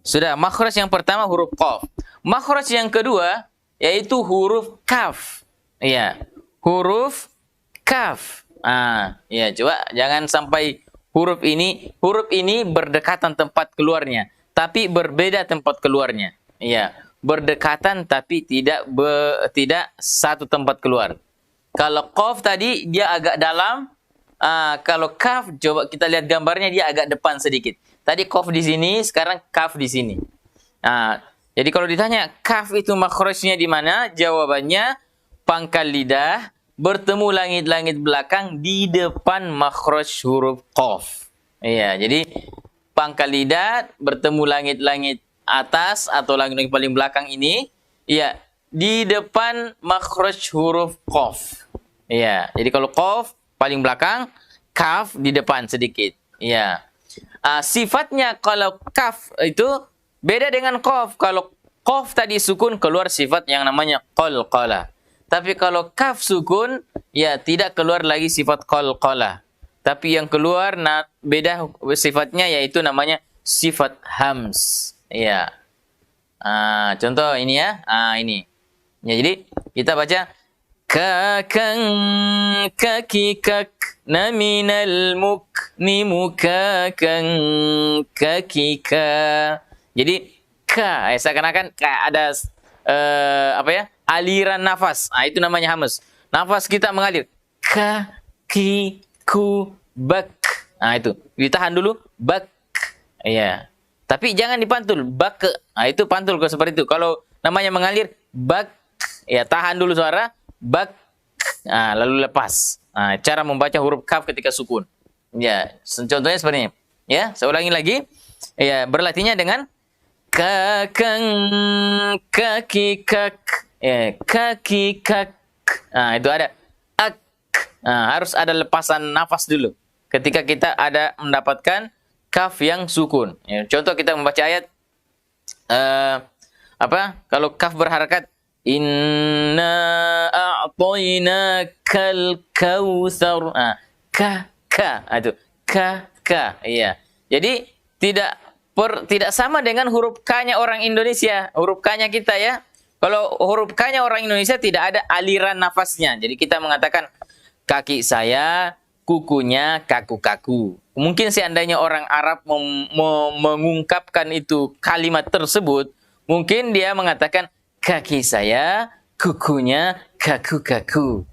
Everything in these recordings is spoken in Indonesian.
Sudah, makhraj yang pertama huruf qaf. Makhraj yang kedua yaitu huruf kaf. Iya, huruf kaf. Ya, coba jangan sampai huruf ini berdekatan tempat keluarnya, tapi berbeda tempat keluarnya. Iya, berdekatan tapi tidak satu tempat keluar. Kalau qaf tadi dia agak dalam, kalau kaf coba kita lihat gambarnya dia agak depan sedikit. Tadi qaf di sini, sekarang kaf di sini. Jadi kalau ditanya kaf itu makhrajnya di mana? Jawabannya pangkal lidah bertemu langit-langit belakang di depan makhraj huruf qaf. Iya, jadi pangkal lidah bertemu langit-langit atas atau langit-langit paling belakang ini, iya, di depan makhraj huruf qaf. Iya, jadi kalau qaf paling belakang, kaf di depan sedikit. Iya. Sifatnya kalau kaf itu beda dengan qaf. Kalau qaf tadi sukun keluar sifat yang namanya qalqalah. Tapi kalau kaf sukun, ya tidak keluar lagi sifat qalqalah. Tapi yang keluar beda sifatnya yaitu namanya sifat hams. Ya. Contoh ini ya. Ini. Ya, jadi kita baca kakang kaki kak naminal mukni mukakang kaki ka. Jadi ka, seakan-akan ada aliran nafas. Itu namanya hamas. Nafas kita mengalir. Ka, ki, ku, bak. Itu. Ditahan dulu. Bak. Iya. Tapi jangan dipantul. Bak. Itu pantul kalau seperti itu. Kalau namanya mengalir. Bak. Ya, tahan dulu suara. Bak. Lalu lepas. Cara membaca huruf kaf ketika sukun. Ya, contohnya seperti ini. Ya, saya ulangi lagi. Ya, berlatihnya dengan kakang kaki kak. Kaki kak. Itu ada ak. Harus ada lepasan nafas dulu ketika kita ada mendapatkan kaf yang sukun. Ya, contoh kita membaca ayat kalau kaf berharakat inna a'tainakal kautsar. Itu ka. Iya. Jadi tidak sama dengan huruf K-nya orang Indonesia, huruf K-nya kita ya. Kalau huruf K-nya orang Indonesia tidak ada aliran nafasnya. Jadi kita mengatakan kaki saya, kukunya kaku-kaku. Mungkin seandainya orang Arab mengungkapkan itu kalimat tersebut, mungkin dia mengatakan kaki saya, kukunya kaku-kaku.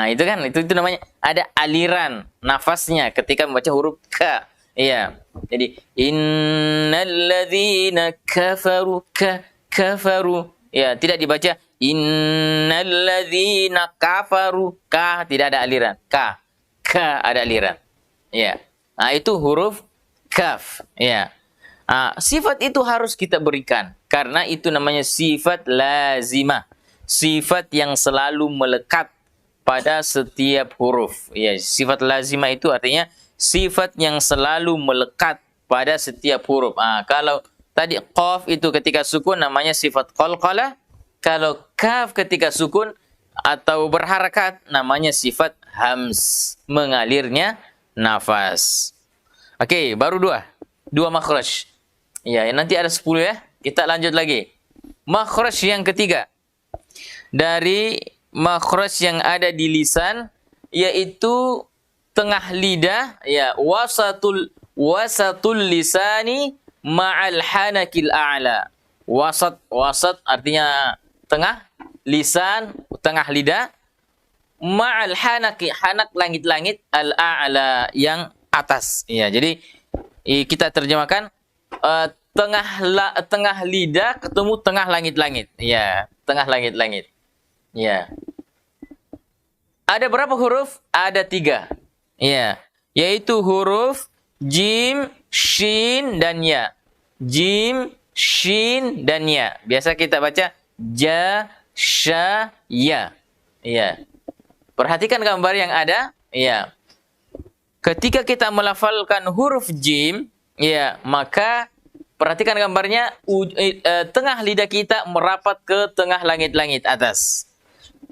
Itu kan, itu namanya ada aliran nafasnya ketika membaca huruf K. Iya. Jadi innalladzina kafaru kafaru. Ya, tidak dibaca innalladzina kafaru. Ka tidak ada aliran. Ka ada aliran. Ya. Itu huruf kaf. Ya. Sifat itu harus kita berikan karena itu namanya sifat lazimah. Sifat yang selalu melekat pada setiap huruf. Ya, sifat lazimah itu artinya sifat yang selalu melekat pada setiap huruf. Kalau tadi qaf itu ketika sukun namanya sifat qalqalah. Kalau kaf ketika sukun atau berharakat namanya sifat hams, mengalirnya nafas. Oke, baru dua makhraj. Ya, nanti ada 10 ya. Kita lanjut lagi. Makhraj yang ketiga dari makhraj yang ada di lisan yaitu tengah lidah, ya, wasatul lisani ma'al hanakil a'la. Wasat artinya tengah, lisan tengah lidah, ma'al hanaki, hanak langit-langit, al-a'la yang atas. Ya, jadi kita terjemahkan tengah lidah ketemu tengah langit-langit. Ya, tengah langit-langit. Ya. Ada berapa huruf? Ada 3. Ya, yaitu huruf jim, shin, dan ya. Jim, shin, dan ya. Biasa kita baca ja, sha, ya. Ya. Perhatikan gambar yang ada. Ya. Ketika kita melafalkan huruf jim, ya, maka perhatikan gambarnya, tengah lidah kita merapat ke tengah langit-langit atas.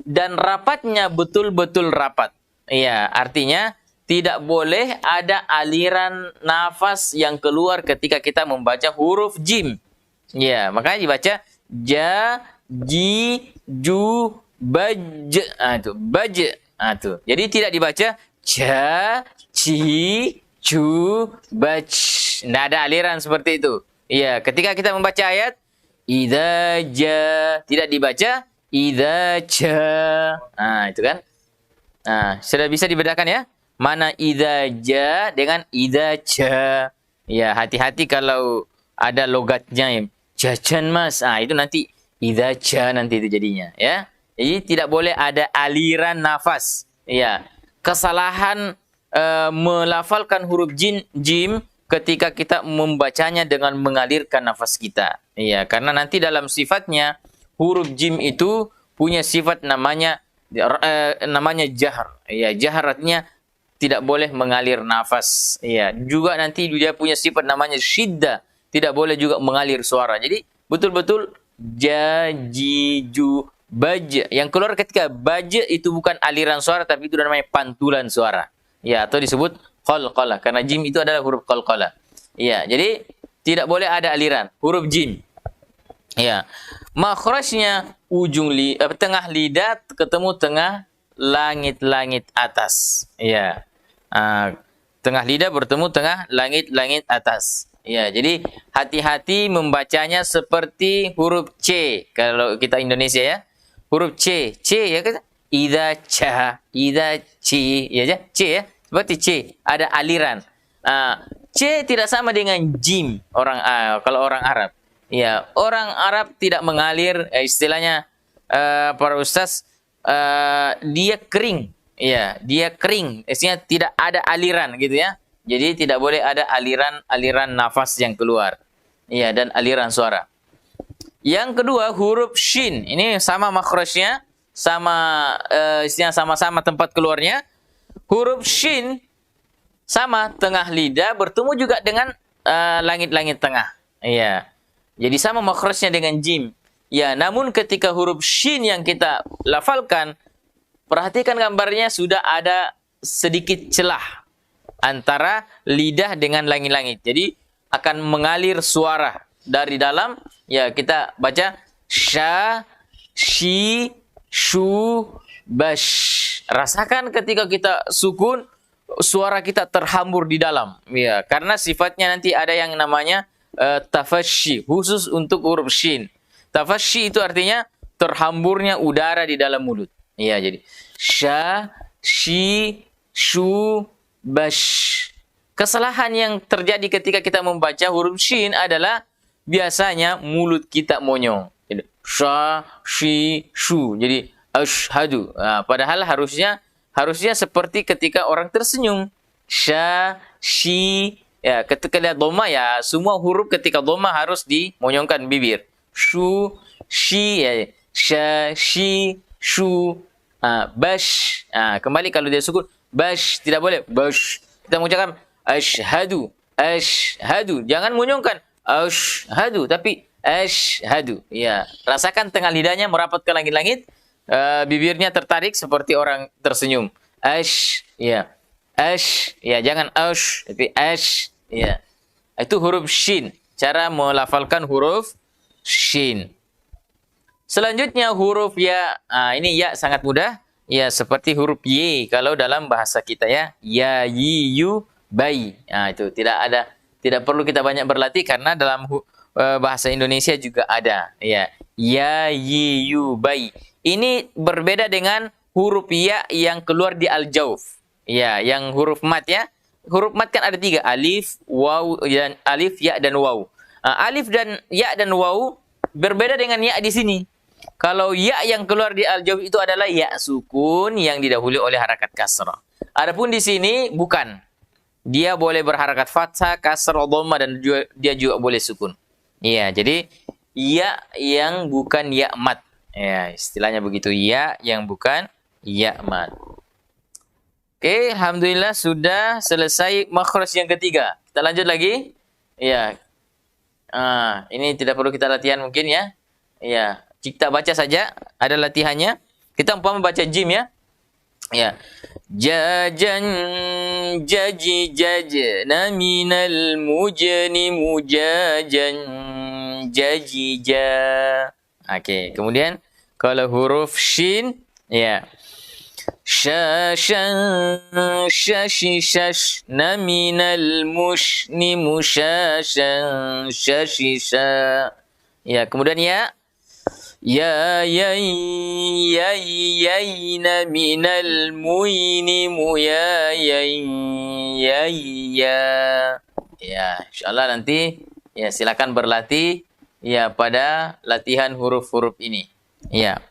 Dan rapatnya betul-betul rapat. Ya, artinya tidak boleh ada aliran nafas yang keluar ketika kita membaca huruf jim. Ya, makanya dibaca ja, ji, ju, baj. Itu baj. Tuh. Jadi tidak dibaca ja, ci, ju, baj. Tidak ada aliran seperti itu. Iya, ketika kita membaca ayat idza ja, tidak dibaca idza ja. Itu kan. Sudah bisa dibedakan ya? Mana idza ja dengan idza ja. Ya, hati-hati kalau ada logatnya ya. Jajan mas, itu nanti idza ja nanti itu jadinya ya. Jadi tidak boleh ada aliran nafas. Ya, kesalahan melafalkan huruf jim ketika kita membacanya dengan mengalirkan nafas kita. Ya, karena nanti dalam sifatnya huruf jim itu punya sifat namanya jahar. Ya, jahar artinya tidak boleh mengalir nafas. Ya, juga nanti dia punya sifat namanya syiddah. Tidak boleh juga mengalir suara. Jadi betul-betul ja, ji, ju, baj. Yang keluar ketika baj itu bukan aliran suara, tapi itu namanya pantulan suara. Ya, atau disebut qalqalah. Karena jim itu adalah huruf qalqalah. Ya, jadi tidak boleh ada aliran. Huruf jim. Ya, makhrajnya tengah lidah ketemu tengah langit-langit atas. Ya, tengah lidah bertemu tengah langit-langit atas. Ya, jadi hati-hati membacanya seperti huruf C. Kalau kita Indonesia ya, huruf C, ya kan? Idza ca, idza ci, ya C ya, seperti C, ada aliran. C tidak sama dengan jim kalau orang Arab. Ya, orang Arab tidak mengalir, istilahnya para ustaz dia kering. Ya, dia kering, istilahnya tidak ada aliran gitu ya. Jadi tidak boleh ada aliran nafas yang keluar. Iya, dan aliran suara. Yang kedua huruf shin. Ini sama makhrajnya, sama-sama tempat keluarnya. Huruf shin sama tengah lidah bertemu juga dengan langit-langit tengah. Iya. Jadi sama makhrajnya dengan jim. Ya, namun ketika huruf shin yang kita lafalkan, perhatikan gambarnya sudah ada sedikit celah antara lidah dengan langit-langit. Jadi akan mengalir suara dari dalam. Ya, kita baca sha, shi, shu, bash. Rasakan ketika kita sukun, suara kita terhambur di dalam. Ya, karena sifatnya nanti ada yang namanya tafashi, khusus untuk huruf shin. Tafashi itu artinya terhamburnya udara di dalam mulut. Ya, jadi sha, shi, shu, bash. Kesalahan yang terjadi ketika kita membaca huruf shin adalah biasanya mulut kita monyong. Jadi sha, shi, shu. Jadi ashhadu. Padahal harusnya seperti ketika orang tersenyum. Sha, shi. Ya, ketika lihat dhamma ya, semua huruf ketika dhamma harus dimonyongkan bibir. Shu, shi, ya. Sha, shi, shu. Bash. Kembali kalau dia sukun bash, tidak boleh bash. Kita mengucapkan ashhadu, ashhadu. Jangan munyungkan ashhadu, tapi ashhadu. Ya, rasakan tengah lidahnya merapat ke langit-langit, bibirnya tertarik seperti orang tersenyum. Ya. Ya, jangan tapi ya. Itu huruf shin. Cara melafalkan huruf shin. Selanjutnya huruf ya. Ini ya sangat mudah. Ya, seperti huruf Y kalau dalam bahasa kita ya. Ya, yi, yu, bai. Itu tidak perlu kita banyak berlatih karena dalam bahasa Indonesia juga ada. Ya, ya, yi, yu, bai. Ini berbeda dengan huruf ya yang keluar di al-jauf. Ya, yang huruf mat ya. Huruf mat kan ada 3, alif, waw, dan alif, ya, dan waw. Alif dan ya dan waw berbeda dengan ya di sini. Kalau ya yang keluar di al-jauf itu adalah ya sukun yang didahului oleh harakat kasrah. Adapun di sini bukan. Dia boleh berharakat fathah, kasrah, dhamma, dan dia juga boleh sukun. Iya, jadi ya yang bukan ya mat. Ya, istilahnya begitu, ya yang bukan ya mat. Oke, alhamdulillah sudah selesai makhraj yang ketiga. Kita lanjut lagi. Ya. Ini tidak perlu kita latihan mungkin ya. Ya. Kita baca saja, ada latihannya. Kita umpama baca jim ya. Ya. Jajan jaji jajana minal mujani mujajan. jajija. Oke, kemudian kalau huruf shin, ya. Shashan shashi shashna minal mushni mushashan shashisha. Ya, kemudian ya. Ya yayna minal muini muyayain yayya. Ya, insyaallah nanti ya silakan berlatih ya pada latihan huruf-huruf ini. Ya.